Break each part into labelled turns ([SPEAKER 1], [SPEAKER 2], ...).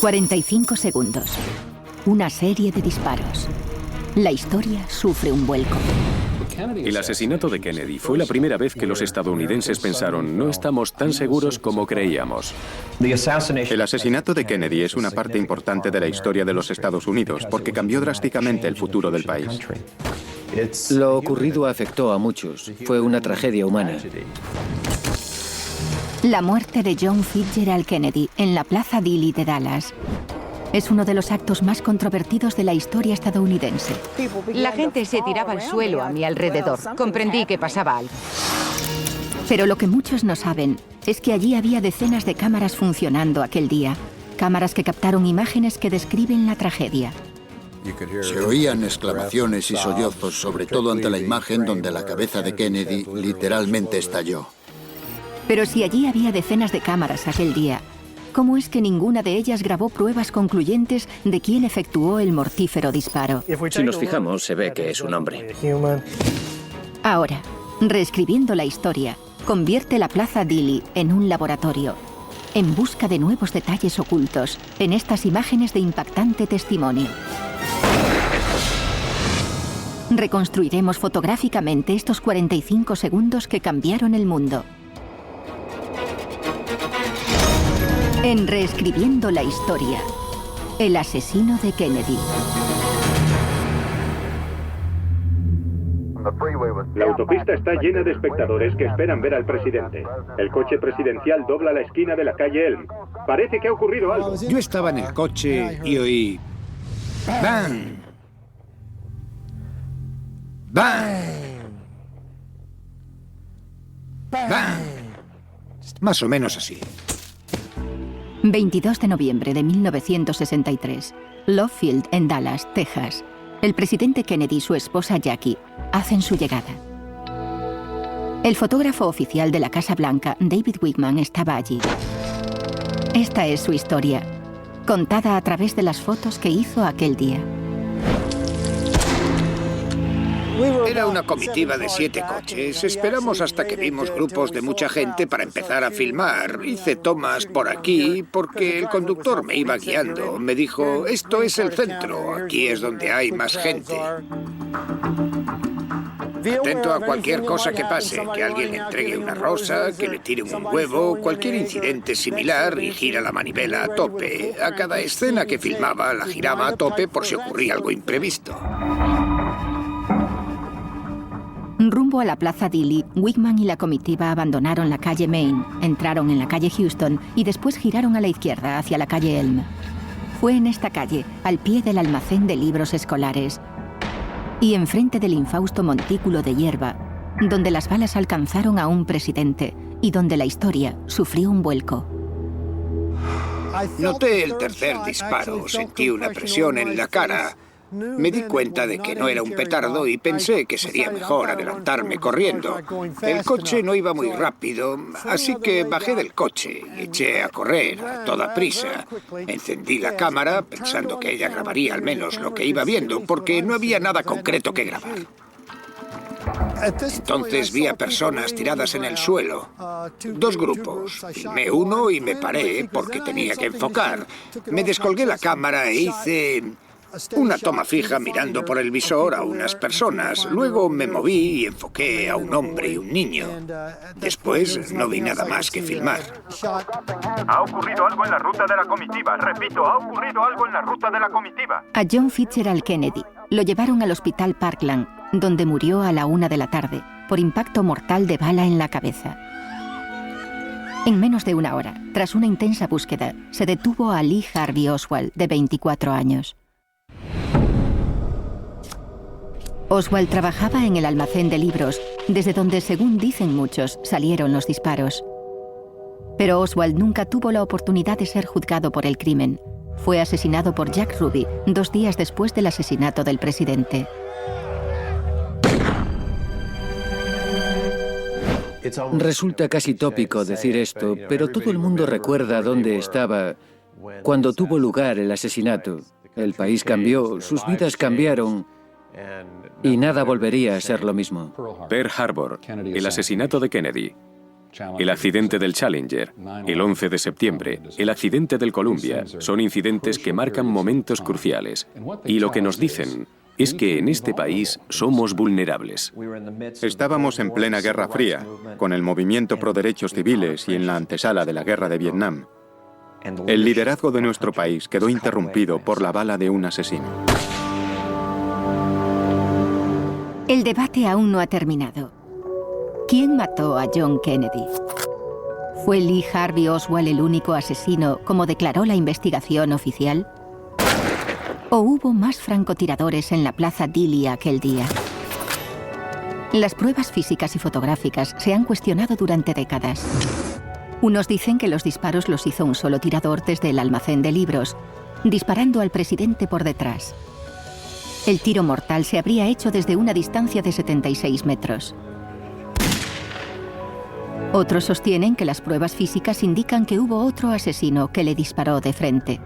[SPEAKER 1] 45 segundos. Una serie de disparos. La historia sufre un vuelco.
[SPEAKER 2] El asesinato de Kennedy fue la primera vez que los estadounidenses pensaron: no estamos tan seguros como creíamos.
[SPEAKER 3] El asesinato de Kennedy es una parte importante de la historia de los Estados Unidos porque cambió drásticamente el futuro del país.
[SPEAKER 4] Lo ocurrido afectó a muchos. Fue una tragedia humana.
[SPEAKER 1] La muerte de John Fitzgerald Kennedy en la Plaza Dilley de Dallas es uno de los actos más controvertidos de la historia estadounidense.
[SPEAKER 5] La gente se tiraba al suelo a mi alrededor. Comprendí que pasaba algo.
[SPEAKER 1] Pero lo que muchos no saben es que allí había decenas de cámaras funcionando aquel día. Cámaras que captaron imágenes que describen la tragedia.
[SPEAKER 6] Se oían exclamaciones y sollozos, sobre todo ante la imagen donde la cabeza de Kennedy literalmente estalló.
[SPEAKER 1] Pero si allí había decenas de cámaras aquel día, ¿cómo es que ninguna de ellas grabó pruebas concluyentes de quién efectuó el mortífero disparo?
[SPEAKER 4] Si nos fijamos, se ve que es un hombre.
[SPEAKER 1] Ahora, reescribiendo la historia, convierte la Plaza Dilley en un laboratorio, en busca de nuevos detalles ocultos en estas imágenes de impactante testimonio. Reconstruiremos fotográficamente estos 45 segundos que cambiaron el mundo. En Reescribiendo la historia, el asesino de Kennedy.
[SPEAKER 7] La autopista está llena de espectadores que esperan ver al presidente. El coche presidencial dobla la esquina de la calle Elm. Parece que ha ocurrido algo.
[SPEAKER 8] Yo estaba en el coche y oí... ¡bang! ¡bang! ¡bang! Más o menos así.
[SPEAKER 1] 22 de noviembre de 1963, Love Field, en Dallas, Texas. El presidente Kennedy y su esposa Jackie hacen su llegada. El fotógrafo oficial de la Casa Blanca, David Wigman, estaba allí. Esta es su historia, contada a través de las fotos que hizo aquel día.
[SPEAKER 8] Era una comitiva de 7 coches. Esperamos hasta que vimos grupos de mucha gente para empezar a filmar. Hice tomas por aquí porque el conductor me iba guiando. Me dijo: esto es el centro, aquí es donde hay más gente. Atento a cualquier cosa que pase, que alguien le entregue una rosa, que le tiren un huevo, cualquier incidente similar, y gira la manivela a tope. A cada escena que filmaba la giraba a tope por si ocurría algo imprevisto.
[SPEAKER 1] Rumbo a la Plaza Dilley, Wigman y la comitiva abandonaron la calle Main, entraron en la calle Houston y después giraron a la izquierda hacia la calle Elm. Fue en esta calle, al pie del almacén de libros escolares y enfrente del infausto montículo de hierba, donde las balas alcanzaron a un presidente y donde la historia sufrió un vuelco.
[SPEAKER 8] Noté el tercer disparo, sentí una presión en la cara. Me di cuenta de que no era un petardo y pensé que sería mejor adelantarme corriendo. El coche no iba muy rápido, así que bajé del coche y eché a correr a toda prisa. Encendí la cámara pensando que ella grabaría al menos lo que iba viendo, porque no había nada concreto que grabar. Entonces vi a personas tiradas en el suelo. 2 grupos. Filmé uno y me paré porque tenía que enfocar. Me descolgué la cámara e hice una toma fija mirando por el visor a unas personas. Luego me moví y enfoqué a un hombre y un niño. Después no vi nada más que filmar.
[SPEAKER 7] Ha ocurrido algo en la ruta de la comitiva. Repito, ha ocurrido algo en la ruta de la comitiva.
[SPEAKER 1] A John Fitzgerald Kennedy lo llevaron al hospital Parkland, donde murió a la 1 de la tarde por impacto mortal de bala en la cabeza. En menos de una hora, tras una intensa búsqueda, se detuvo a Lee Harvey Oswald, de 24 años. Oswald trabajaba en el almacén de libros, desde donde, según dicen muchos, salieron los disparos. Pero Oswald nunca tuvo la oportunidad de ser juzgado por el crimen. Fue asesinado por Jack Ruby 2 días después del asesinato del presidente.
[SPEAKER 4] Resulta casi tópico decir esto, pero todo el mundo recuerda dónde estaba cuando tuvo lugar el asesinato. El país cambió, sus vidas cambiaron y nada volvería a ser lo mismo.
[SPEAKER 2] Pearl Harbor, el asesinato de Kennedy. El accidente del Challenger, el 11 de septiembre, el accidente del Columbia, son incidentes que marcan momentos cruciales. Y lo que nos dicen es que en este país somos vulnerables.
[SPEAKER 3] Estábamos en plena Guerra Fría, con el movimiento pro derechos civiles y en la antesala de la guerra de Vietnam. El liderazgo de nuestro país quedó interrumpido por la bala de un asesino.
[SPEAKER 1] El debate aún no ha terminado. ¿Quién mató a John Kennedy? ¿Fue Lee Harvey Oswald el único asesino, como declaró la investigación oficial? ¿O hubo más francotiradores en la Plaza Dili aquel día? Las pruebas físicas y fotográficas se han cuestionado durante décadas. Unos dicen que los disparos los hizo un solo tirador desde el almacén de libros, disparando al presidente por detrás. El tiro mortal se habría hecho desde una distancia de 76 metros. Otros sostienen que las pruebas físicas indican que hubo otro asesino que le disparó de frente.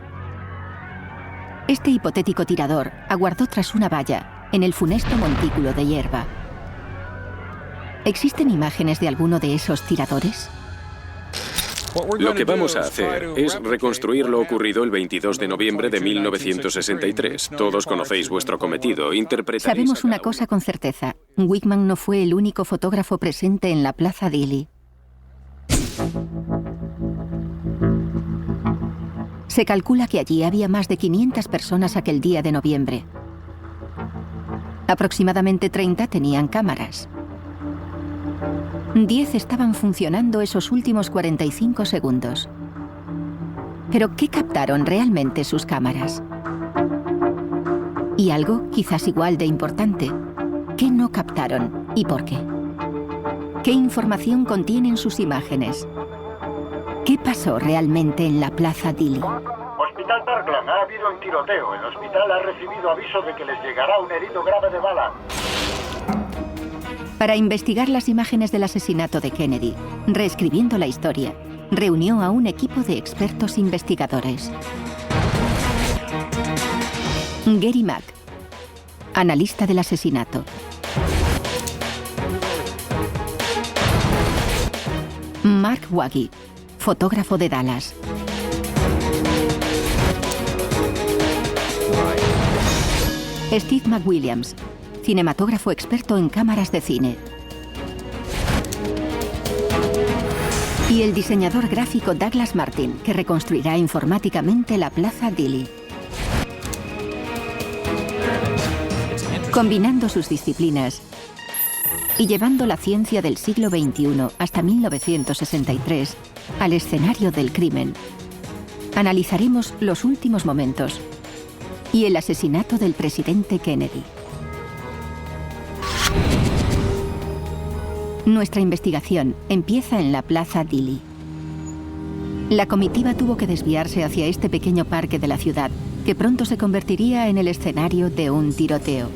[SPEAKER 1] Este hipotético tirador aguardó tras una valla, en el funesto montículo de hierba. ¿Existen imágenes de alguno de esos tiradores?
[SPEAKER 2] Lo que vamos a hacer es reconstruir lo ocurrido el 22 de noviembre de 1963. Todos conocéis vuestro cometido.
[SPEAKER 1] Sabemos una cosa con certeza. Wickman no fue el único fotógrafo presente en la Plaza Dili. Se calcula que allí había más de 500 personas aquel día de noviembre. Aproximadamente 30 tenían cámaras. 10 estaban funcionando esos últimos 45 segundos. ¿Pero qué captaron realmente sus cámaras? Y algo quizás igual de importante, ¿qué no captaron y por qué? ¿Qué información contienen sus imágenes? ¿Qué pasó realmente en la Plaza Dili?
[SPEAKER 9] Hospital Parkland, ha habido un tiroteo. El hospital ha recibido aviso de que les llegará un herido grave de bala.
[SPEAKER 1] Para investigar las imágenes del asesinato de Kennedy, reescribiendo la historia, reunió a un equipo de expertos investigadores. Gary Mack, analista del asesinato. Mark Waggy, fotógrafo de Dallas. Steve McWilliams, cinematógrafo experto en cámaras de cine. Y el diseñador gráfico Douglas Martin, que reconstruirá informáticamente la Plaza Dili. Combinando sus disciplinas y llevando la ciencia del siglo XXI hasta 1963 al escenario del crimen, analizaremos los últimos momentos y el asesinato del presidente Kennedy. Nuestra investigación empieza en la Plaza Dili. La comitiva tuvo que desviarse hacia este pequeño parque de la ciudad, que pronto se convertiría en el escenario de un tiroteo.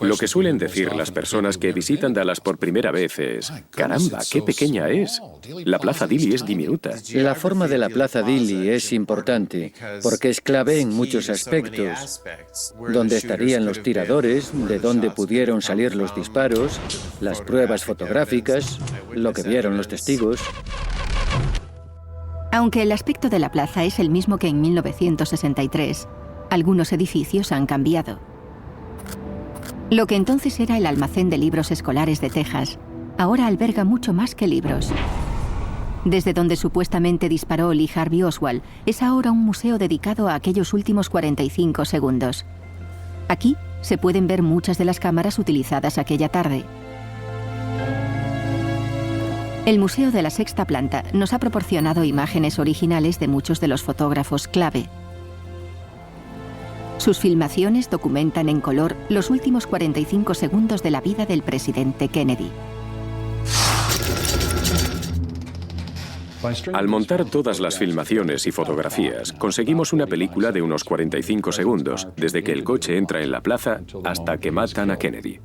[SPEAKER 2] Lo que suelen decir las personas que visitan Dallas por primera vez es: caramba, qué pequeña es. La Plaza Dili es diminuta.
[SPEAKER 4] La forma de la Plaza Dili es importante porque es clave en muchos aspectos. Dónde estarían los tiradores, de dónde pudieron salir los disparos, las pruebas fotográficas, lo que vieron los testigos.
[SPEAKER 1] Aunque el aspecto de la plaza es el mismo que en 1963, algunos edificios han cambiado. Lo que entonces era el almacén de libros escolares de Texas, ahora alberga mucho más que libros. Desde donde supuestamente disparó Lee Harvey Oswald, es ahora un museo dedicado a aquellos últimos 45 segundos. Aquí se pueden ver muchas de las cámaras utilizadas aquella tarde. El Museo de la Sexta Planta nos ha proporcionado imágenes originales de muchos de los fotógrafos clave. Sus filmaciones documentan en color los últimos 45 segundos de la vida del presidente Kennedy.
[SPEAKER 2] Al montar todas las filmaciones y fotografías, conseguimos una película de unos 45 segundos, desde que el coche entra en la plaza hasta que matan a Kennedy.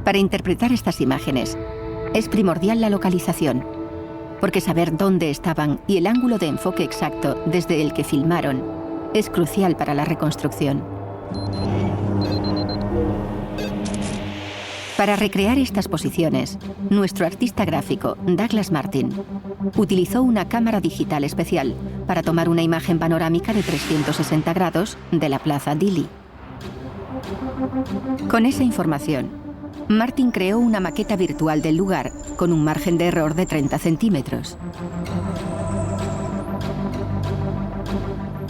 [SPEAKER 1] Para interpretar estas imágenes, es primordial la localización, porque saber dónde estaban y el ángulo de enfoque exacto desde el que filmaron es crucial para la reconstrucción. Para recrear estas posiciones, nuestro artista gráfico, Douglas Martin, utilizó una cámara digital especial para tomar una imagen panorámica de 360 grados de la Plaza Dili. Con esa información, Martin creó una maqueta virtual del lugar con un margen de error de 30 centímetros.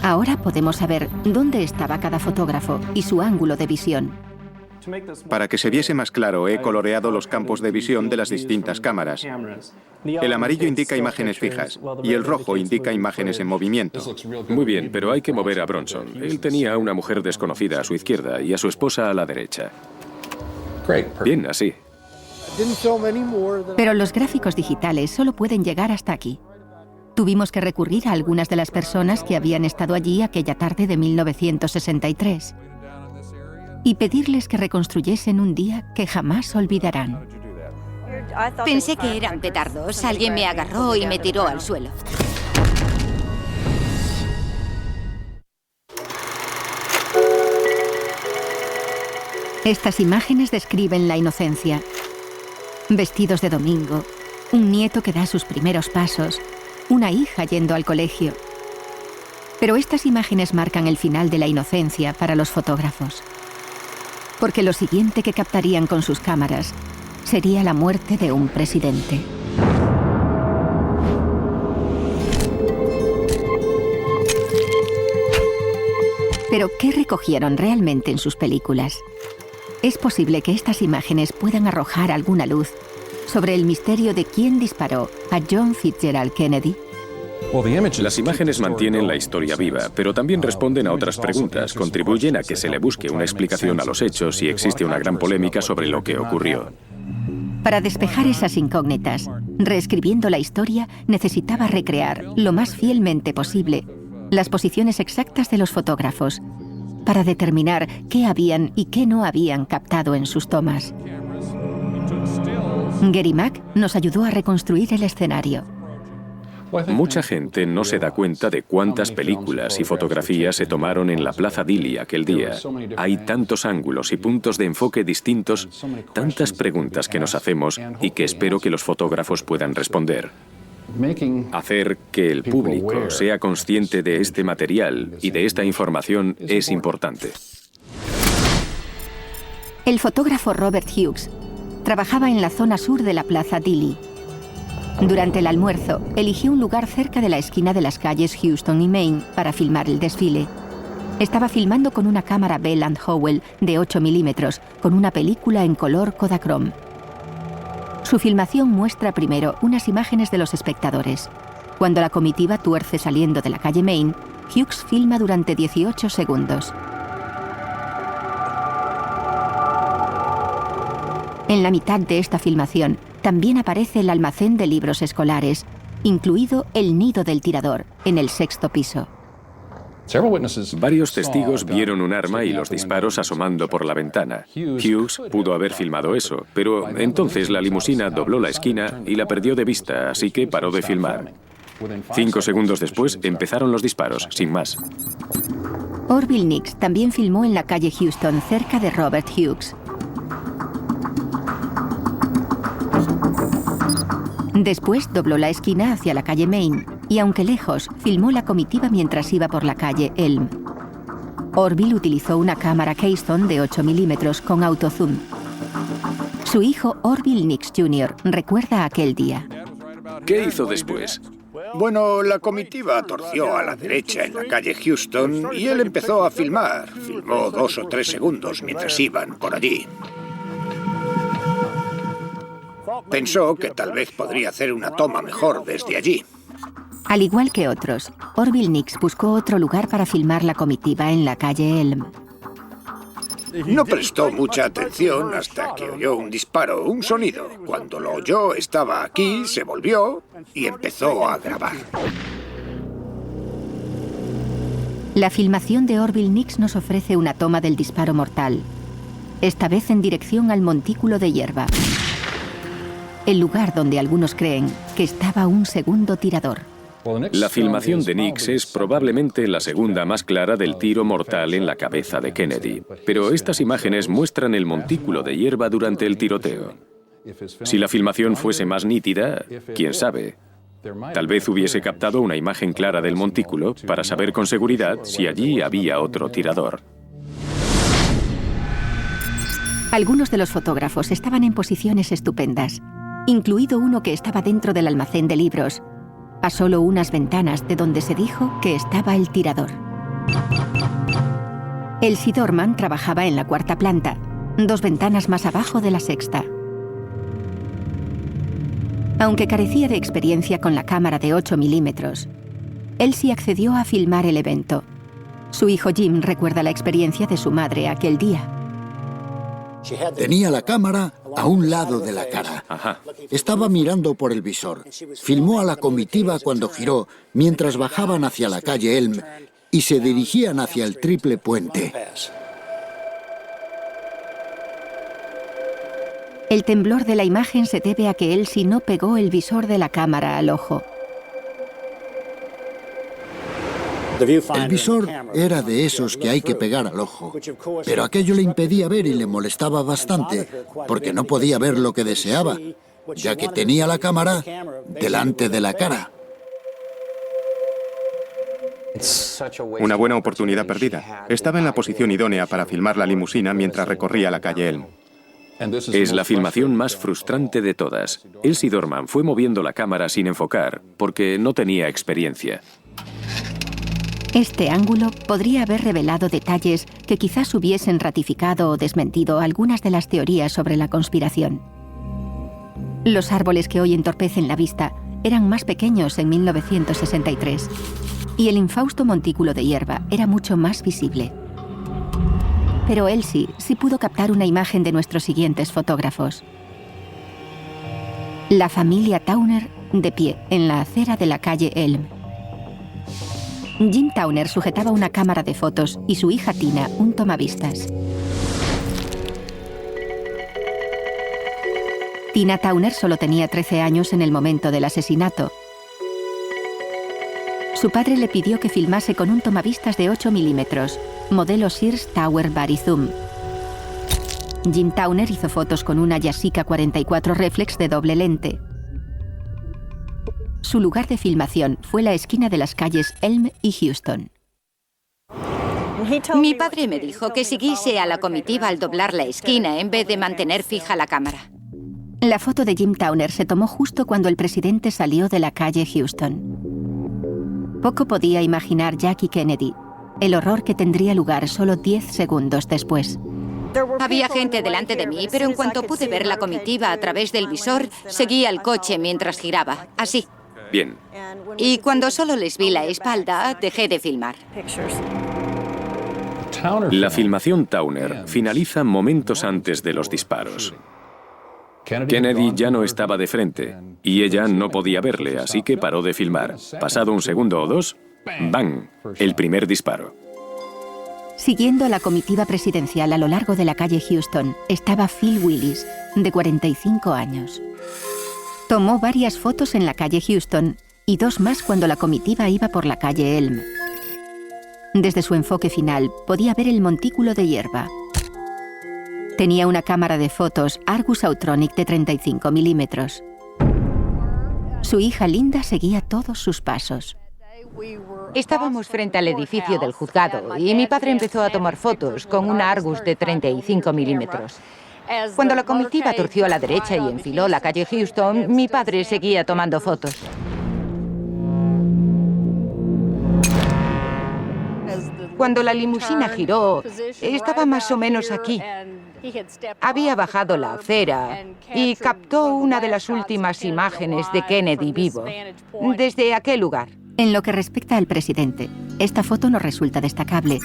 [SPEAKER 1] Ahora podemos saber dónde estaba cada fotógrafo y su ángulo de visión.
[SPEAKER 3] Para que se viese más claro, he coloreado los campos de visión de las distintas cámaras. El amarillo indica imágenes fijas y el rojo indica imágenes en movimiento.
[SPEAKER 2] Muy bien, pero hay que mover a Bronson. Él tenía a una mujer desconocida a su izquierda y a su esposa a la derecha. Bien, así.
[SPEAKER 1] Pero los gráficos digitales solo pueden llegar hasta aquí. Tuvimos que recurrir a algunas de las personas que habían estado allí aquella tarde de 1963 y pedirles que reconstruyesen un día que jamás olvidarán.
[SPEAKER 10] Pensé que eran petardos. Alguien me agarró y me tiró al suelo.
[SPEAKER 1] Estas imágenes describen la inocencia. Vestidos de domingo, un nieto que da sus primeros pasos, una hija yendo al colegio. Pero estas imágenes marcan el final de la inocencia para los fotógrafos. Porque lo siguiente que captarían con sus cámaras sería la muerte de un presidente. Pero, ¿qué recogieron realmente en sus películas? Es posible que estas imágenes puedan arrojar alguna luz sobre el misterio de quién disparó a John Fitzgerald Kennedy.
[SPEAKER 2] Las imágenes mantienen la historia viva, pero también responden a otras preguntas, contribuyen a que se le busque una explicación a los hechos y existe una gran polémica sobre lo que ocurrió.
[SPEAKER 1] Para despejar esas incógnitas, reescribiendo la historia, necesitaba recrear lo más fielmente posible las posiciones exactas de los fotógrafos para determinar qué habían y qué no habían captado en sus tomas. Gary Mack nos ayudó a reconstruir el escenario.
[SPEAKER 2] Mucha gente no se da cuenta de cuántas películas y fotografías se tomaron en la Plaza Dili aquel día. Hay tantos ángulos y puntos de enfoque distintos, tantas preguntas que nos hacemos y que espero que los fotógrafos puedan responder. Hacer que el público sea consciente de este material y de esta información es importante.
[SPEAKER 1] El fotógrafo Robert Hughes trabajaba en la zona sur de la Plaza Dili. Durante el almuerzo, eligió un lugar cerca de la esquina de las calles Houston y Main para filmar el desfile. Estaba filmando con una cámara Bell & Howell de 8 milímetros, con una película en color Kodachrome. Su filmación muestra primero unas imágenes de los espectadores. Cuando la comitiva tuerce saliendo de la calle Main, Hughes filma durante 18 segundos. En la mitad de esta filmación, también aparece el almacén de libros escolares, incluido el nido del tirador, en el 6º piso.
[SPEAKER 2] Varios testigos vieron un arma y los disparos asomando por la ventana. Hughes pudo haber filmado eso, pero entonces la limusina dobló la esquina y la perdió de vista, así que paró de filmar. 5 segundos después empezaron los disparos, sin más.
[SPEAKER 1] Orville Nix también filmó en la calle Houston, cerca de Robert Hughes. Después dobló la esquina hacia la calle Main y, aunque lejos, filmó la comitiva mientras iba por la calle Elm. Orville utilizó una cámara Keystone de 8 milímetros con autozoom. Su hijo Orville Nix Jr. recuerda aquel día.
[SPEAKER 2] ¿Qué hizo después?
[SPEAKER 8] Bueno, la comitiva torció a la derecha en la calle Houston y él empezó a filmar. Filmó 2 o 3 segundos mientras iban por allí. Pensó que tal vez podría hacer una toma mejor desde allí.
[SPEAKER 1] Al igual que otros, Orville Nix buscó otro lugar para filmar la comitiva en la calle Elm.
[SPEAKER 8] No prestó mucha atención hasta que oyó un disparo, un sonido. Cuando lo oyó, estaba aquí, se volvió y empezó a grabar.
[SPEAKER 1] La filmación de Orville Nix nos ofrece una toma del disparo mortal, esta vez en dirección al montículo de hierba, el lugar donde algunos creen que estaba un segundo tirador.
[SPEAKER 2] La filmación de Nix es probablemente la segunda más clara del tiro mortal en la cabeza de Kennedy, pero estas imágenes muestran el montículo de hierba durante el tiroteo. Si la filmación fuese más nítida, quién sabe, tal vez hubiese captado una imagen clara del montículo para saber con seguridad si allí había otro tirador.
[SPEAKER 1] Algunos de los fotógrafos estaban en posiciones estupendas, incluido uno que estaba dentro del almacén de libros, a solo unas ventanas de donde se dijo que estaba el tirador. Elsie Dorman trabajaba en la 4ª planta, 2 ventanas más abajo de la 6ª. Aunque carecía de experiencia con la cámara de 8 milímetros, Elsie accedió a filmar el evento. Su hijo Jim recuerda la experiencia de su madre aquel día.
[SPEAKER 6] Tenía la cámara a un lado de la cara. Estaba mirando por el visor. Filmó a la comitiva cuando giró, mientras bajaban hacia la calle Elm y se dirigían hacia el triple puente.
[SPEAKER 1] El temblor de la imagen se debe a que Elsie no pegó el visor de la cámara al ojo.
[SPEAKER 6] El visor era de esos que hay que pegar al ojo, pero aquello le impedía ver y le molestaba bastante, porque no podía ver lo que deseaba, ya que tenía la cámara delante de la cara.
[SPEAKER 3] Una buena oportunidad perdida. Estaba en la posición idónea para filmar la limusina mientras recorría la calle Elm.
[SPEAKER 2] Es la filmación más frustrante de todas. Elsie Dorman fue moviendo la cámara sin enfocar, porque no tenía experiencia.
[SPEAKER 1] Este ángulo podría haber revelado detalles que quizás hubiesen ratificado o desmentido algunas de las teorías sobre la conspiración. Los árboles que hoy entorpecen la vista eran más pequeños en 1963 y el infausto montículo de hierba era mucho más visible. Pero Elsie sí pudo captar una imagen de nuestros siguientes fotógrafos. La familia Towner de pie en la acera de la calle Elm. Jim Towner sujetaba una cámara de fotos y su hija Tina un tomavistas. Tina Towner solo tenía 13 años en el momento del asesinato. Su padre le pidió que filmase con un tomavistas de 8 milímetros, modelo Sears Tower Vari Zoom. Jim Towner hizo fotos con una Yashica 44 reflex de doble lente. Su lugar de filmación fue la esquina de las calles Elm y Houston.
[SPEAKER 10] Mi padre me dijo que siguiese a la comitiva al doblar la esquina en vez de mantener fija la cámara.
[SPEAKER 1] La foto de Jim Towner se tomó justo cuando el presidente salió de la calle Houston. Poco podía imaginar Jackie Kennedy el horror que tendría lugar solo 10 segundos después.
[SPEAKER 10] Había gente delante de mí, pero en cuanto pude ver la comitiva a través del visor, seguí al coche mientras giraba, así.
[SPEAKER 2] Bien.
[SPEAKER 10] Y cuando solo les vi la espalda, dejé de filmar.
[SPEAKER 2] La filmación Towner finaliza momentos antes de los disparos. Kennedy ya no estaba de frente y ella no podía verle, así que paró de filmar. Pasado un segundo o dos, ¡bang!, el primer disparo.
[SPEAKER 1] Siguiendo a la comitiva presidencial a lo largo de la calle Houston estaba Phil Willis, de 45 años. Tomó varias fotos en la calle Houston y 2 más cuando la comitiva iba por la calle Elm. Desde su enfoque final podía ver el montículo de hierba. Tenía una cámara de fotos Argus Autronic de 35 milímetros. Su hija Linda seguía todos sus pasos.
[SPEAKER 5] Estábamos frente al edificio del juzgado y mi padre empezó a tomar fotos con una Argus de 35 milímetros. Cuando la comitiva torció a la derecha y enfiló la calle Houston, mi padre seguía tomando fotos. Cuando la limusina giró, estaba más o menos aquí. Había bajado la acera y captó una de las últimas imágenes de Kennedy vivo, desde aquel lugar.
[SPEAKER 1] En lo que respecta al presidente, esta foto no resulta destacable.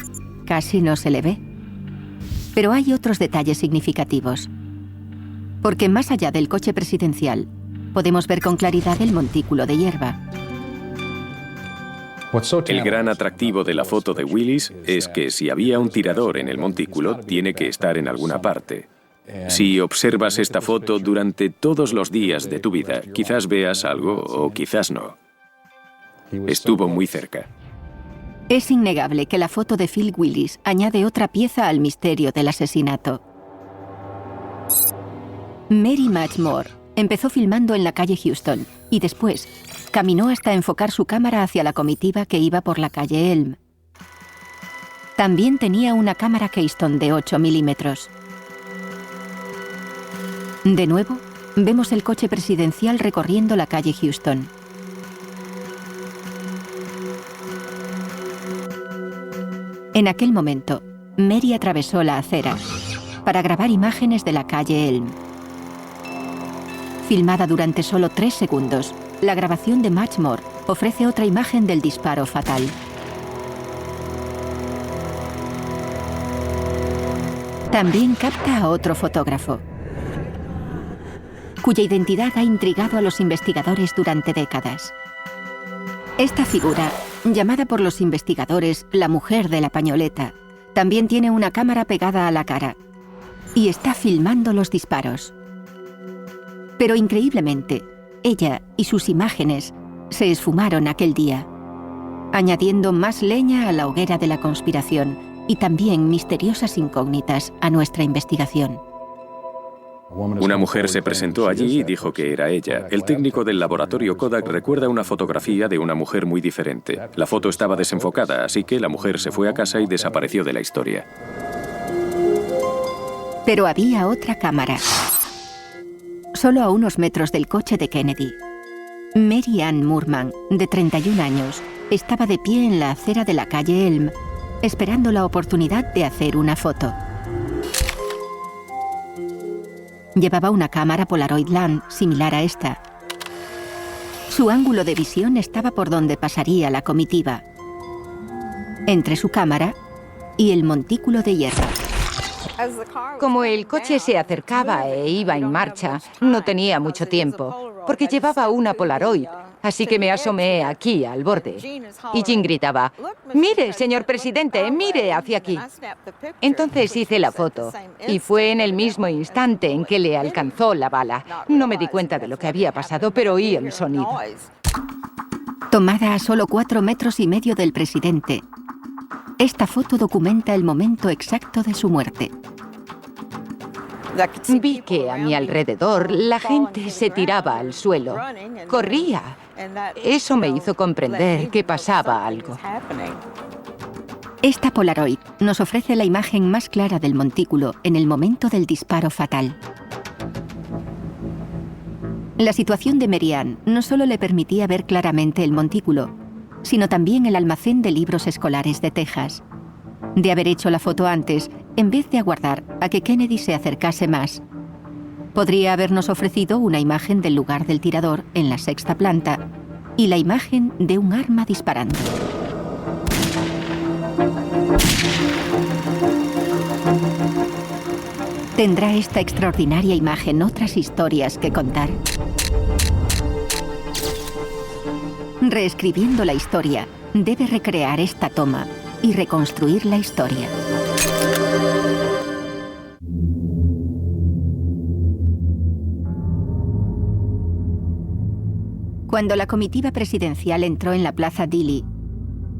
[SPEAKER 1] Casi no se le ve. Pero hay otros detalles significativos. Porque más allá del coche presidencial, podemos ver con claridad el montículo de hierba.
[SPEAKER 2] El gran atractivo de la foto de Willis es que si había un tirador en el montículo, tiene que estar en alguna parte. Si observas esta foto durante todos los días de tu vida, quizás veas algo o quizás no. Estuvo muy cerca.
[SPEAKER 1] Es innegable que la foto de Phil Willis añade otra pieza al misterio del asesinato. Mary Matchmore empezó filmando en la calle Houston y después caminó hasta enfocar su cámara hacia la comitiva que iba por la calle Elm. También tenía una cámara Keystone de 8 milímetros. De nuevo, vemos el coche presidencial recorriendo la calle Houston. En aquel momento, Mary atravesó la acera para grabar imágenes de la calle Elm. Filmada durante solo 3 segundos, la grabación de Matchmore ofrece otra imagen del disparo fatal. También capta a otro fotógrafo, cuya identidad ha intrigado a los investigadores durante décadas. Esta figura, llamada por los investigadores la mujer de la pañoleta, también tiene una cámara pegada a la cara y está filmando los disparos. Pero increíblemente, ella y sus imágenes se esfumaron aquel día, añadiendo más leña a la hoguera de la conspiración y también misteriosas incógnitas a nuestra investigación.
[SPEAKER 2] Una mujer se presentó allí y dijo que era ella. El técnico del laboratorio Kodak recuerda una fotografía de una mujer muy diferente. La foto estaba desenfocada, así que la mujer se fue a casa y desapareció de la historia.
[SPEAKER 1] Pero había otra cámara, solo a unos metros del coche de Kennedy. Mary Ann Moorman, de 31 años, estaba de pie en la acera de la calle Elm, esperando la oportunidad de hacer una foto. Llevaba una cámara Polaroid LAN similar a esta. Su ángulo de visión estaba por donde pasaría la comitiva, entre su cámara y el montículo de hierro.
[SPEAKER 5] Como el coche se acercaba e iba en marcha, no tenía mucho tiempo, porque llevaba una Polaroid, así que me asomé aquí, al borde. Y Jean gritaba, «Mire, señor presidente, mire hacia aquí». Entonces hice la foto, y fue en el mismo instante en que le alcanzó la bala. No me di cuenta de lo que había pasado, pero oí el sonido.
[SPEAKER 1] Tomada a solo 4,5 metros del presidente, esta foto documenta el momento exacto de su muerte.
[SPEAKER 5] Vi que a mi alrededor la gente se tiraba al suelo, corría. Eso me hizo comprender que pasaba algo.
[SPEAKER 1] Esta Polaroid nos ofrece la imagen más clara del montículo en el momento del disparo fatal. La situación de Mary Ann no solo le permitía ver claramente el montículo, sino también el almacén de libros escolares de Texas. De haber hecho la foto antes, en vez de aguardar a que Kennedy se acercase más, podría habernos ofrecido una imagen del lugar del tirador en la 6ª planta y la imagen de un arma disparando. ¿Tendrá esta extraordinaria imagen otras historias que contar? Reescribiendo la historia, debe recrear esta toma y reconstruir la historia. Cuando la comitiva presidencial entró en la Plaza Dilley,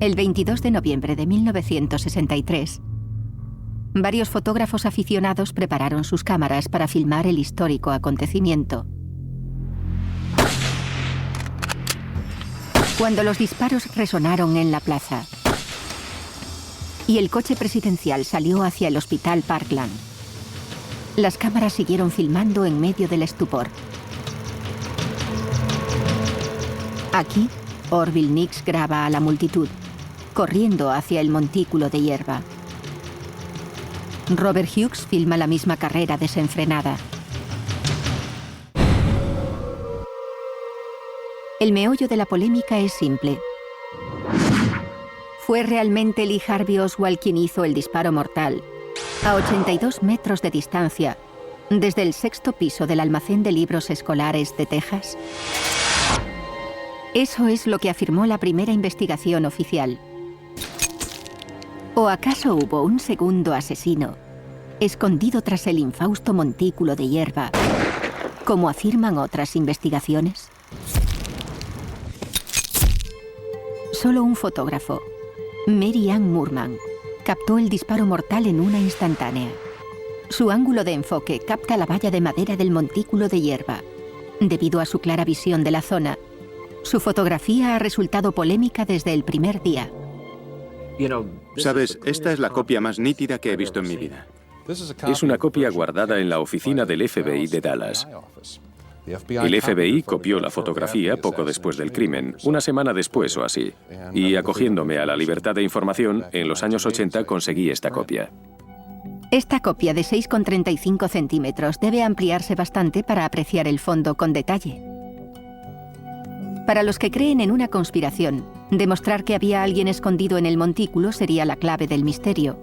[SPEAKER 1] el 22 de noviembre de 1963, varios fotógrafos aficionados prepararon sus cámaras para filmar el histórico acontecimiento. Cuando los disparos resonaron en la plaza y el coche presidencial salió hacia el Hospital Parkland, las cámaras siguieron filmando en medio del estupor. Aquí, Orville Nix graba a la multitud, corriendo hacia el montículo de hierba. Robert Hughes filma la misma carrera desenfrenada. El meollo de la polémica es simple. ¿Fue realmente Lee Harvey Oswald quien hizo el disparo mortal a 82 metros de distancia desde el 6º piso del almacén de libros escolares de Texas? Eso es lo que afirmó la primera investigación oficial. ¿O acaso hubo un segundo asesino escondido tras el infausto montículo de hierba, como afirman otras investigaciones? Solo un fotógrafo, Mary Ann Moorman, captó el disparo mortal en una instantánea. Su ángulo de enfoque capta la valla de madera del montículo de hierba. Debido a su clara visión de la zona, su fotografía ha resultado polémica desde el primer día.
[SPEAKER 3] Sabes, esta es la copia más nítida que he visto en mi vida.
[SPEAKER 2] Es una copia guardada en la oficina del FBI de Dallas. El FBI copió la fotografía poco después del crimen, una semana después o así. Y acogiéndome a la libertad de información, en los años 80 conseguí esta copia.
[SPEAKER 1] Esta copia de 6,35 centímetros debe ampliarse bastante para apreciar el fondo con detalle. Para los que creen en una conspiración, demostrar que había alguien escondido en el montículo sería la clave del misterio.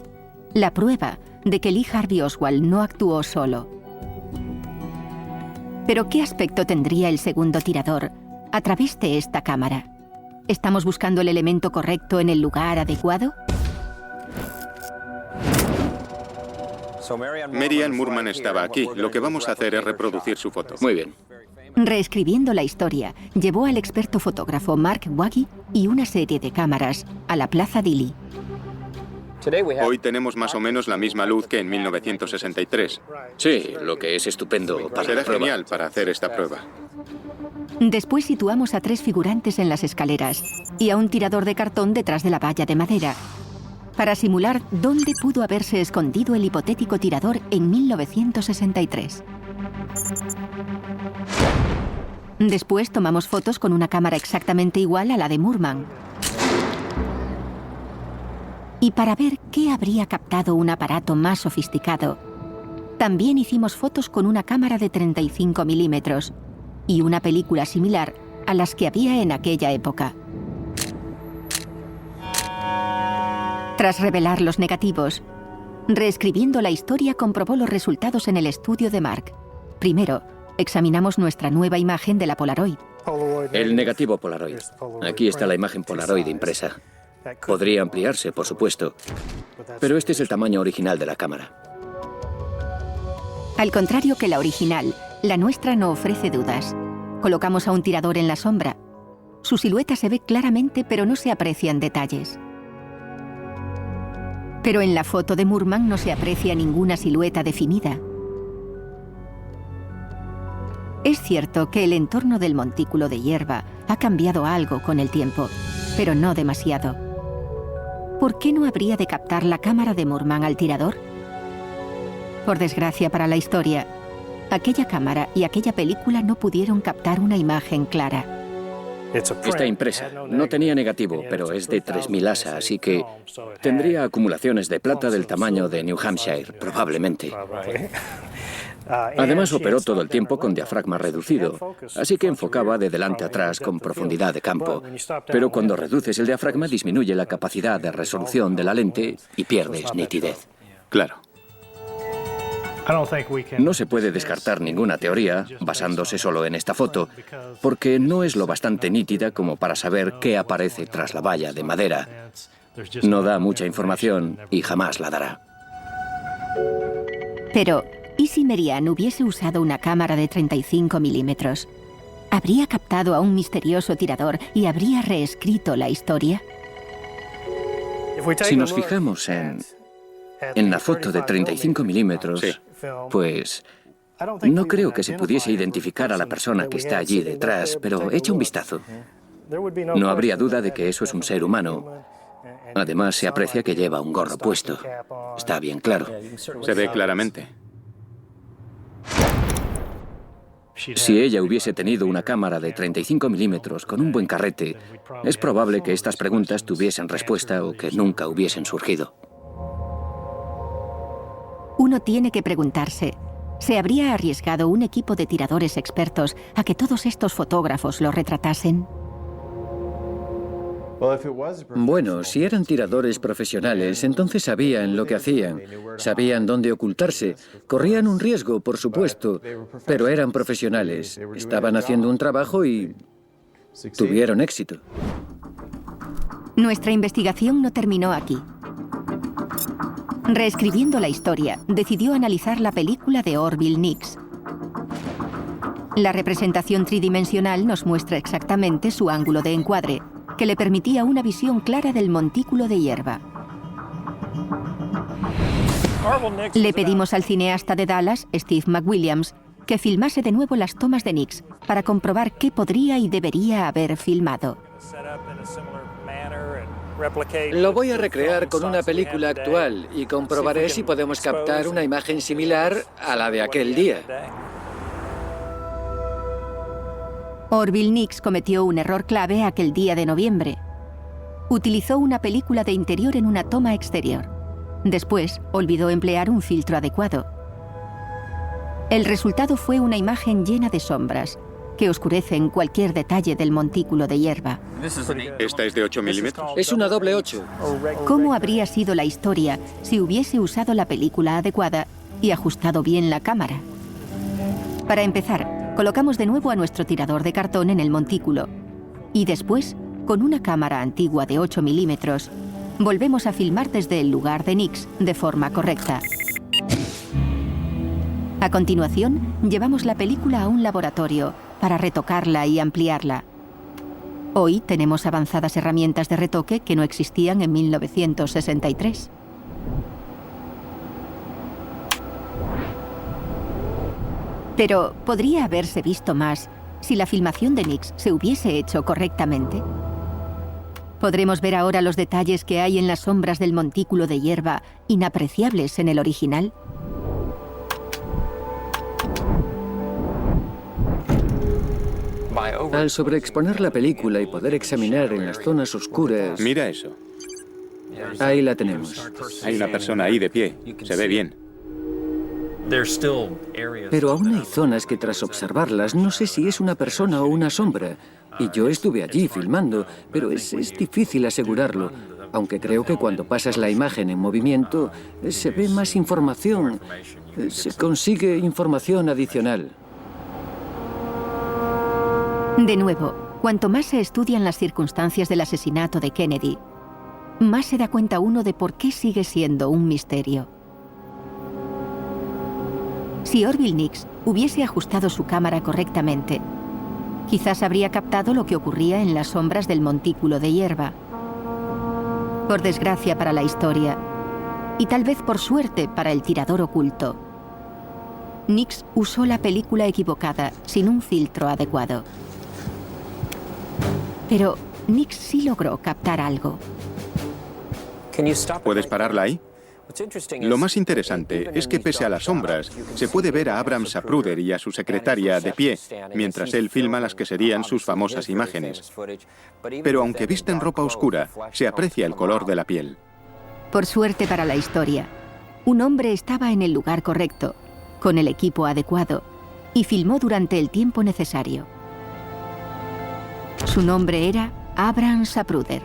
[SPEAKER 1] La prueba de que Lee Harvey Oswald no actuó solo. Pero ¿qué aspecto tendría el segundo tirador a través de esta cámara? ¿Estamos buscando el elemento correcto en el lugar adecuado?
[SPEAKER 3] Mary Ann Moorman estaba aquí. Lo que vamos a hacer es reproducir su foto.
[SPEAKER 4] Muy bien.
[SPEAKER 1] Reescribiendo la historia, llevó al experto fotógrafo Mark Waggy y una serie de cámaras a la Plaza Dili.
[SPEAKER 3] Hoy tenemos más o menos la misma luz que en 1963.
[SPEAKER 4] Sí, lo que es estupendo para
[SPEAKER 3] Será
[SPEAKER 4] la prueba.
[SPEAKER 3] genial para hacer esta prueba.
[SPEAKER 1] Después situamos a 3 figurantes en las escaleras y a un tirador de cartón detrás de la valla de madera, para simular dónde pudo haberse escondido el hipotético tirador en 1963. Después tomamos fotos con una cámara exactamente igual a la de Moorman. Y para ver qué habría captado un aparato más sofisticado, también hicimos fotos con una cámara de 35 milímetros y una película similar a las que había en aquella época. Tras revelar los negativos, reescribiendo la historia comprobó los resultados en el estudio de Mark. Primero, examinamos nuestra nueva imagen de la Polaroid.
[SPEAKER 4] El negativo Polaroid. Aquí está la imagen Polaroid impresa. Podría ampliarse, por supuesto, pero este es el tamaño original de la cámara.
[SPEAKER 1] Al contrario que la original, la nuestra no ofrece dudas. Colocamos a un tirador en la sombra. Su silueta se ve claramente, pero no se aprecian detalles. Pero en la foto de Moorman no se aprecia ninguna silueta definida. Es cierto que el entorno del montículo de hierba ha cambiado algo con el tiempo, pero no demasiado. ¿Por qué no habría de captar la cámara de Moorman al tirador? Por desgracia para la historia, aquella cámara y aquella película no pudieron captar una imagen clara.
[SPEAKER 4] Está impresa. No tenía negativo, pero es de 3000 ASA, así que tendría acumulaciones de plata del tamaño de New Hampshire, probablemente. Además, operó todo el tiempo con diafragma reducido, así que enfocaba de delante a atrás con profundidad de campo. Pero cuando reduces el diafragma, disminuye la capacidad de resolución de la lente y pierdes nitidez.
[SPEAKER 3] Claro.
[SPEAKER 4] No se puede descartar ninguna teoría basándose solo en esta foto, porque no es lo bastante nítida como para saber qué aparece tras la valla de madera. No da mucha información y jamás la dará.
[SPEAKER 1] Pero, ¿y si Mary Ann hubiese usado una cámara de 35 milímetros? ¿Habría captado a un misterioso tirador y habría reescrito la historia?
[SPEAKER 4] Si nos fijamos en la foto de 35 milímetros, pues no creo que se pudiese identificar a la persona que está allí detrás, pero echa un vistazo. No habría duda de que eso es un ser humano. Además, se aprecia que lleva un gorro puesto. Está bien claro.
[SPEAKER 3] Se ve claramente.
[SPEAKER 4] Si ella hubiese tenido una cámara de 35 milímetros con un buen carrete, es probable que estas preguntas tuviesen respuesta o que nunca hubiesen surgido.
[SPEAKER 1] Uno tiene que preguntarse, ¿se habría arriesgado un equipo de tiradores expertos a que todos estos fotógrafos lo retratasen?
[SPEAKER 4] Bueno, si eran tiradores profesionales, entonces sabían lo que hacían, sabían dónde ocultarse, corrían un riesgo, por supuesto, pero eran profesionales, estaban haciendo un trabajo y tuvieron éxito.
[SPEAKER 1] Nuestra investigación no terminó aquí. Reescribiendo la historia, decidió analizar la película de Orville Nix. La representación tridimensional nos muestra exactamente su ángulo de encuadre, que le permitía una visión clara del montículo de hierba. Le pedimos al cineasta de Dallas, Steve McWilliams, que filmase de nuevo las tomas de Nix para comprobar qué podría y debería haber filmado.
[SPEAKER 4] Lo voy a recrear con una película actual y comprobaré si podemos captar una imagen similar a la de aquel día.
[SPEAKER 1] Orville Nix cometió un error clave aquel día de noviembre. Utilizó una película de interior en una toma exterior. Después, olvidó emplear un filtro adecuado. El resultado fue una imagen llena de sombras, que oscurecen cualquier detalle del montículo de hierba.
[SPEAKER 3] ¿Esta es de 8 milímetros?
[SPEAKER 4] Es una doble 8.
[SPEAKER 1] ¿Cómo habría sido la historia si hubiese usado la película adecuada y ajustado bien la cámara? Para empezar, colocamos de nuevo a nuestro tirador de cartón en el montículo y después, con una cámara antigua de 8 milímetros, volvemos a filmar desde el lugar de Nix de forma correcta. A continuación, llevamos la película a un laboratorio para retocarla y ampliarla. Hoy tenemos avanzadas herramientas de retoque que no existían en 1963. Pero, ¿podría haberse visto más si la filmación de Nix se hubiese hecho correctamente? ¿Podremos ver ahora los detalles que hay en las sombras del montículo de hierba, inapreciables en el original?
[SPEAKER 4] Al sobreexponer la película y poder examinar en las zonas oscuras...
[SPEAKER 3] Mira eso.
[SPEAKER 4] Ahí la tenemos.
[SPEAKER 3] Hay una persona ahí de pie. Se ve bien.
[SPEAKER 4] Pero aún hay zonas que tras observarlas no sé si es una persona o una sombra. Y yo estuve allí filmando, pero es difícil asegurarlo. Aunque creo que cuando pasas la imagen en movimiento se ve más información. Se consigue información adicional.
[SPEAKER 1] De nuevo, cuanto más se estudian las circunstancias del asesinato de Kennedy, más se da cuenta uno de por qué sigue siendo un misterio. Si Orville Nix hubiese ajustado su cámara correctamente, quizás habría captado lo que ocurría en las sombras del montículo de hierba. Por desgracia para la historia, y tal vez por suerte para el tirador oculto, Nix usó la película equivocada, sin un filtro adecuado. Pero Nix sí logró captar algo.
[SPEAKER 3] ¿Puedes pararla ahí? Lo más interesante es que pese a las sombras, se puede ver a Abram Zapruder y a su secretaria de pie, mientras él filma las que serían sus famosas imágenes. Pero aunque visten ropa oscura, se aprecia el color de la piel.
[SPEAKER 1] Por suerte para la historia, un hombre estaba en el lugar correcto, con el equipo adecuado, y filmó durante el tiempo necesario. Su nombre era Abram Zapruder.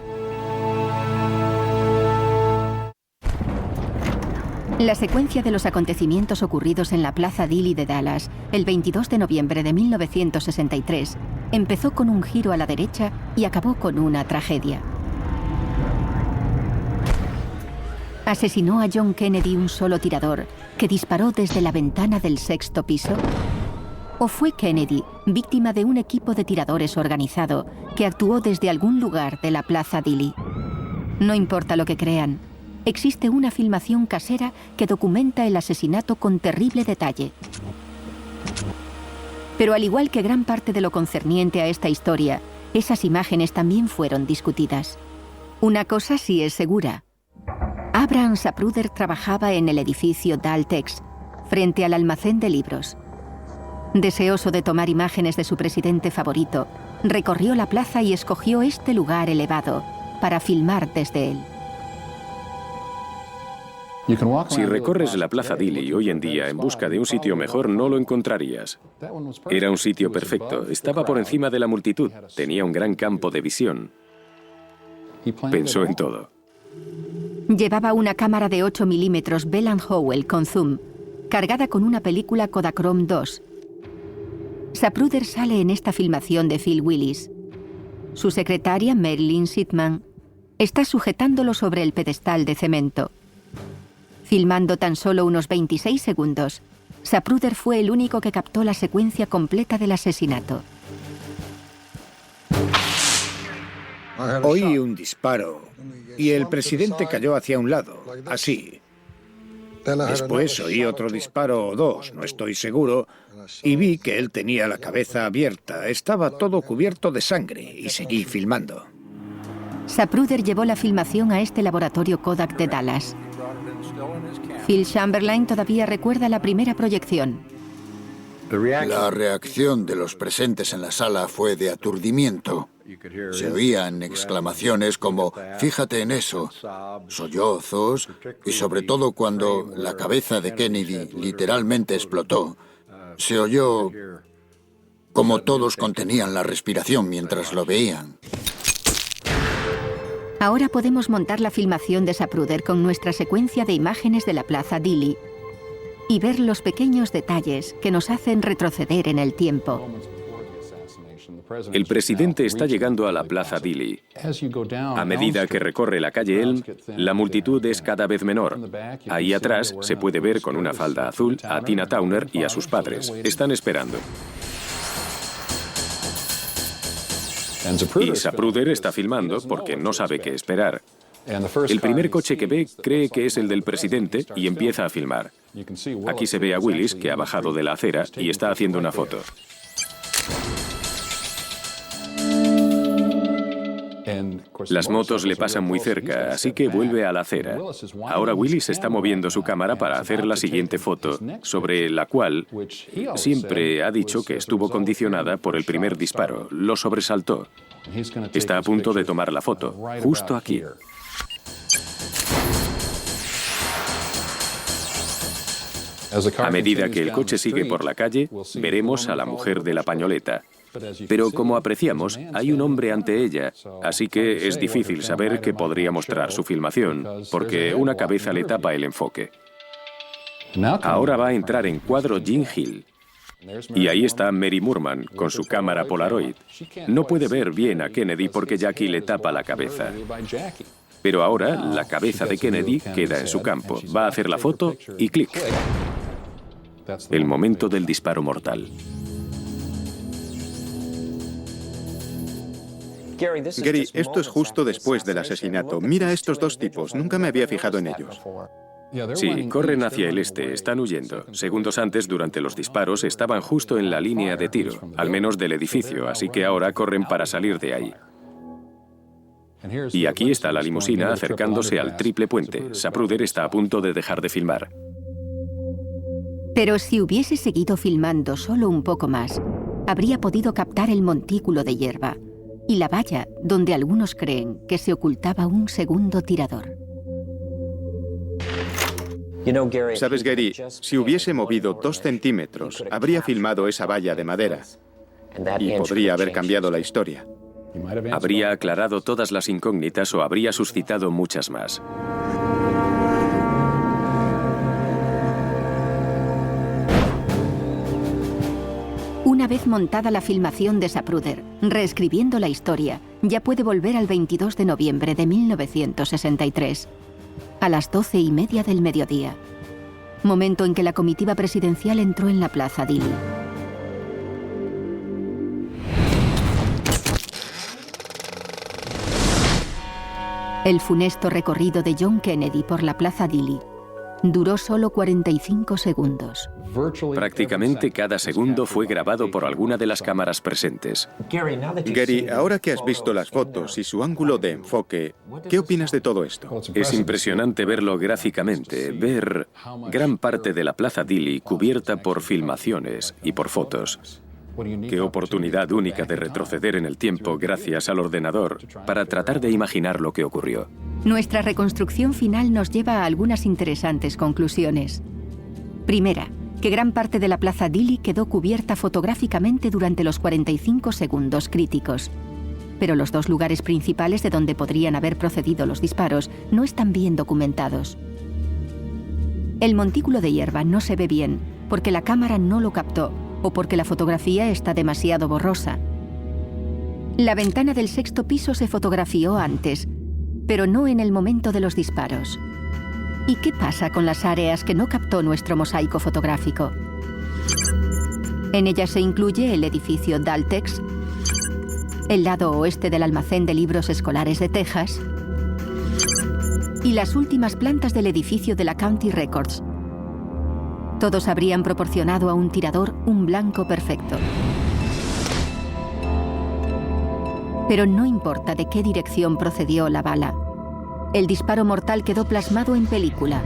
[SPEAKER 1] La secuencia de los acontecimientos ocurridos en la Plaza Dilley de Dallas el 22 de noviembre de 1963 empezó con un giro a la derecha y acabó con una tragedia. ¿Asesinó a John Kennedy un solo tirador que disparó desde la ventana del 6º piso? ¿O fue Kennedy víctima de un equipo de tiradores organizado que actuó desde algún lugar de la Plaza Dilley? No importa lo que crean, existe una filmación casera que documenta el asesinato con terrible detalle. Pero al igual que gran parte de lo concerniente a esta historia, esas imágenes también fueron discutidas. Una cosa sí es segura. Abram Zapruder trabajaba en el edificio Daltex, frente al almacén de libros. Deseoso de tomar imágenes de su presidente favorito, recorrió la plaza y escogió este lugar elevado para filmar desde él.
[SPEAKER 2] Si recorres la Plaza Dilley hoy en día en busca de un sitio mejor, no lo encontrarías. Era un sitio perfecto, estaba por encima de la multitud, tenía un gran campo de visión. Pensó en todo.
[SPEAKER 1] Llevaba una cámara de 8 milímetros Bell & Howell con zoom, cargada con una película Kodachrome 2. Zapruder sale en esta filmación de Phil Willis. Su secretaria, Marilyn Sitman, está sujetándolo sobre el pedestal de cemento. Filmando tan solo unos 26 segundos, Zapruder fue el único que captó la secuencia completa del asesinato.
[SPEAKER 8] Oí un disparo y el presidente cayó hacia un lado, así. Después oí otro disparo o dos, no estoy seguro, y vi que él tenía la cabeza abierta. Estaba todo cubierto de sangre y seguí filmando.
[SPEAKER 1] Zapruder llevó la filmación a este laboratorio Kodak de Dallas. Phil Chamberlain todavía recuerda la primera proyección.
[SPEAKER 6] La reacción de los presentes en la sala fue de aturdimiento. Se oían exclamaciones como «fíjate en eso», sollozos y sobre todo cuando la cabeza de Kennedy literalmente explotó, se oyó como todos contenían la respiración mientras lo veían.
[SPEAKER 1] Ahora podemos montar la filmación de Zapruder con nuestra secuencia de imágenes de la Plaza Dili y ver los pequeños detalles que nos hacen retroceder en el tiempo.
[SPEAKER 2] El presidente está llegando a la Plaza Dili. A medida que recorre la calle Elm, la multitud es cada vez menor. Ahí atrás se puede ver con una falda azul a Tina Turner y a sus padres. Están esperando. Y Zapruder está filmando porque no sabe qué esperar. El primer coche que ve cree que es el del presidente y empieza a filmar. Aquí se ve a Willis, que ha bajado de la acera y está haciendo una foto. Las motos le pasan muy cerca, así que vuelve a la acera. Ahora Willis está moviendo su cámara para hacer la siguiente foto, sobre la cual siempre ha dicho que estuvo condicionada por el primer disparo. Lo sobresaltó. Está a punto de tomar la foto, justo aquí. A medida que el coche sigue por la calle, veremos a la mujer de la pañoleta. Pero como apreciamos, hay un hombre ante ella, así que es difícil saber qué podría mostrar su filmación, porque una cabeza le tapa el enfoque. Ahora va a entrar en cuadro Jean Hill. Y ahí está Mary Moorman, con su cámara Polaroid. No puede ver bien a Kennedy porque Jackie le tapa la cabeza. Pero ahora la cabeza de Kennedy queda en su campo. Va a hacer la foto y clic. El momento del disparo mortal.
[SPEAKER 3] Gary, esto es justo después del asesinato. Mira a estos dos tipos, nunca me había fijado en ellos.
[SPEAKER 2] Sí, corren hacia el este, están huyendo. Segundos antes, durante los disparos, estaban justo en la línea de tiro, al menos del edificio, así que ahora corren para salir de ahí. Y aquí está la limusina acercándose al triple puente. Zapruder está a punto de dejar de filmar.
[SPEAKER 1] Pero si hubiese seguido filmando solo un poco más, habría podido captar el montículo de hierba y la valla donde algunos creen que se ocultaba un segundo tirador.
[SPEAKER 3] Sabes, Gary, si hubiese movido 2 centímetros, habría filmado esa valla de madera y podría haber cambiado la historia.
[SPEAKER 2] Habría aclarado todas las incógnitas o habría suscitado muchas más.
[SPEAKER 1] Una vez montada la filmación de Zapruder, reescribiendo la historia, ya puede volver al 22 de noviembre de 1963, a las 12:30 del mediodía, momento en que la comitiva presidencial entró en la Plaza Dili. El funesto recorrido de John Kennedy por la Plaza Dili duró solo 45 segundos.
[SPEAKER 2] Prácticamente cada segundo fue grabado por alguna de las cámaras presentes.
[SPEAKER 3] Gary, ahora que has visto las fotos y su ángulo de enfoque, ¿qué opinas de todo esto?
[SPEAKER 2] Es impresionante verlo gráficamente, ver gran parte de la Plaza Dili cubierta por filmaciones y por fotos. Qué oportunidad única de retroceder en el tiempo gracias al ordenador para tratar de imaginar lo que ocurrió.
[SPEAKER 1] Nuestra reconstrucción final nos lleva a algunas interesantes conclusiones. Primera, que gran parte de la Plaza Dili quedó cubierta fotográficamente durante los 45 segundos críticos. Pero los dos lugares principales de donde podrían haber procedido los disparos no están bien documentados. El montículo de hierba no se ve bien porque la cámara no lo captó o porque la fotografía está demasiado borrosa. La ventana del 6º piso se fotografió antes, pero no en el momento de los disparos. ¿Y qué pasa con las áreas que no captó nuestro mosaico fotográfico? En ellas se incluye el edificio Daltex, el lado oeste del almacén de libros escolares de Texas y las últimas plantas del edificio de la County Records. Todos habrían proporcionado a un tirador un blanco perfecto. Pero no importa de qué dirección procedió la bala. El disparo mortal quedó plasmado en película.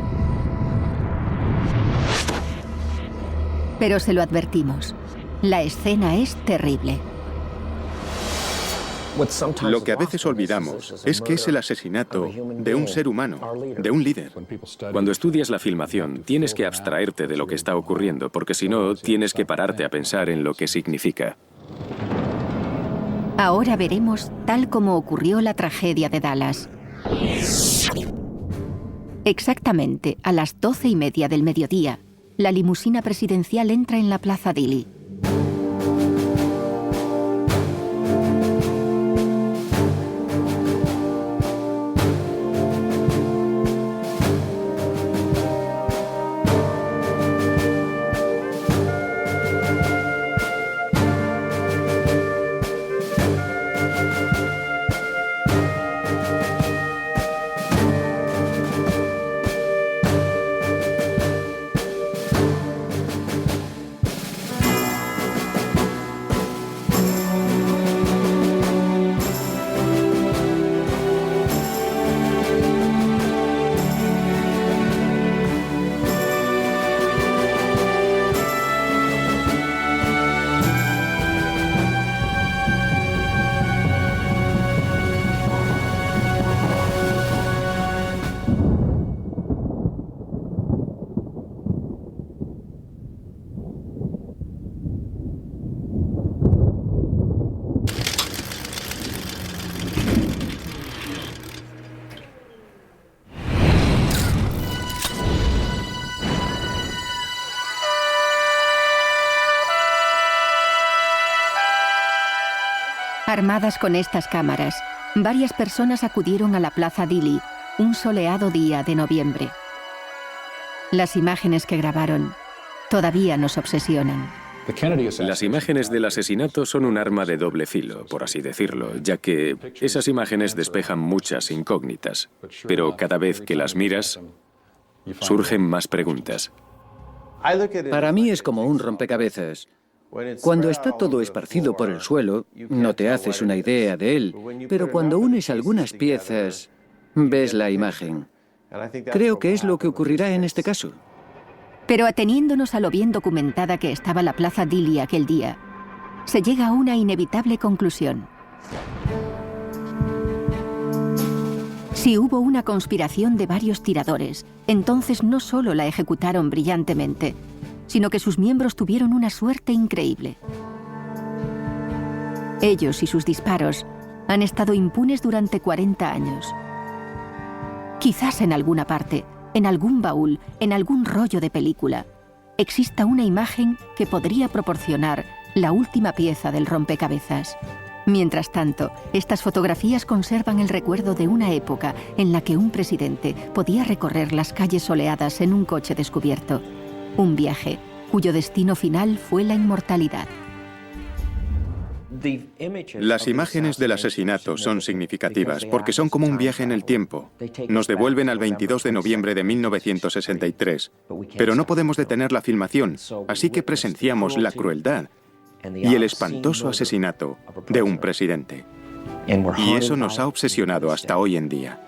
[SPEAKER 1] Pero se lo advertimos. La escena es terrible.
[SPEAKER 3] Lo que a veces olvidamos es que es el asesinato de un ser humano, de un líder.
[SPEAKER 2] Cuando estudias la filmación, tienes que abstraerte de lo que está ocurriendo, porque si no, tienes que pararte a pensar en lo que significa.
[SPEAKER 1] Ahora veremos tal como ocurrió la tragedia de Dallas. Exactamente a las 12:30 del mediodía, la limusina presidencial entra en la Plaza Dilley. Armadas con estas cámaras, varias personas acudieron a la Plaza Dilley un soleado día de noviembre. Las imágenes que grabaron todavía nos obsesionan.
[SPEAKER 2] Las imágenes del asesinato son un arma de doble filo, por así decirlo, ya que esas imágenes despejan muchas incógnitas, pero cada vez que las miras, surgen más preguntas.
[SPEAKER 4] Para mí es como un rompecabezas. Cuando está todo esparcido por el suelo, no te haces una idea de él, pero cuando unes algunas piezas, ves la imagen. Creo que es lo que ocurrirá en este caso.
[SPEAKER 1] Pero ateniéndonos a lo bien documentada que estaba la Plaza Dilley aquel día, se llega a una inevitable conclusión. Si hubo una conspiración de varios tiradores, entonces no solo la ejecutaron brillantemente, sino que sus miembros tuvieron una suerte increíble. Ellos y sus disparos han estado impunes durante 40 años. Quizás en alguna parte, en algún baúl, en algún rollo de película, exista una imagen que podría proporcionar la última pieza del rompecabezas. Mientras tanto, estas fotografías conservan el recuerdo de una época en la que un presidente podía recorrer las calles soleadas en un coche descubierto. Un viaje cuyo destino final fue la inmortalidad.
[SPEAKER 3] Las imágenes del asesinato son significativas porque son como un viaje en el tiempo. Nos devuelven al 22 de noviembre de 1963, pero no podemos detener la filmación, así que presenciamos la crueldad y el espantoso asesinato de un presidente. Y eso nos ha obsesionado hasta hoy en día.